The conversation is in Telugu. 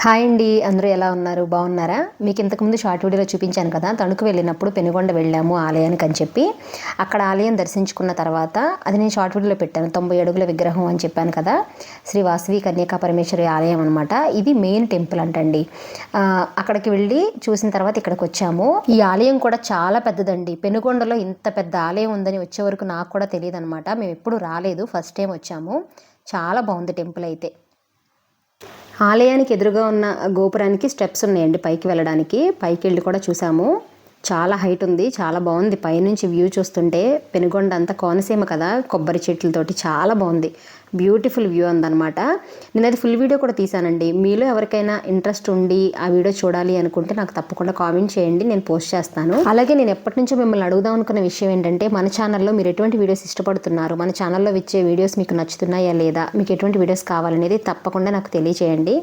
హాయ్ అండి, అందరూ ఎలా ఉన్నారు? బాగున్నారా? మీకు ఇంతకుముందు షార్ట్ వీడియోలో చూపించాను కదా, తణుకు వెళ్ళినప్పుడు పెనుగొండ వెళ్ళాము ఆలయానికి అని చెప్పి. అక్కడ ఆలయం దర్శించుకున్న తర్వాత అది నేను షార్ట్ వీడియోలో పెట్టాను. 90 అడుగుల విగ్రహం అని చెప్పాను కదా, శ్రీ వాసవి కన్యకా పరమేశ్వరి ఆలయం అనమాట. ఇది మెయిన్ టెంపుల్ అంటండి. అక్కడికి వెళ్ళి చూసిన తర్వాత ఇక్కడికి వచ్చాము. ఈ ఆలయం కూడా చాలా పెద్దదండి. పెనుగొండలో ఇంత పెద్ద ఆలయం ఉందని వచ్చే వరకు నాకు కూడా తెలియదు అనమాట. మేము ఎప్పుడు రాలేదు, ఫస్ట్ టైం వచ్చాము. చాలా బాగుంది టెంపుల్ అయితే. ఆలయానికి ఎదురుగా ఉన్న గోపురానికి స్టెప్స్ ఉన్నాయండి పైకి వెళ్ళడానికి. పైకి వెళ్ళి కూడా చూసాము. చాలా హైట్ ఉంది, చాలా బాగుంది. పైనుంచి వ్యూ చూస్తుంటే పెనుగొండ అంతా కోనసీమ కదా, కొబ్బరి చెట్లతోటి చాలా బాగుంది. బ్యూటిఫుల్ వ్యూ ఉందన్నమాట. నేను అది ఫుల్ వీడియో కూడా తీసానండి. మీలో ఎవరికైనా ఇంట్రెస్ట్ ఉండి ఆ వీడియో చూడాలి అనుకుంటే నాకు తప్పకుండా కామెంట్ చేయండి, నేను పోస్ట్ చేస్తాను. అలాగే నేను ఎప్పటి నుంచో మిమ్మల్ని అడుగుదాం అనుకున్న విషయం ఏంటంటే, మన ఛానల్లో మీరు ఎటువంటి వీడియోస్ ఇష్టపడుతున్నారు, మన ఛానల్లో వచ్చే వీడియోస్ మీకు నచ్చుతున్నాయా లేదా, మీకు ఎటువంటి వీడియోస్ కావాలనేది తప్పకుండా నాకు తెలియచేయండి.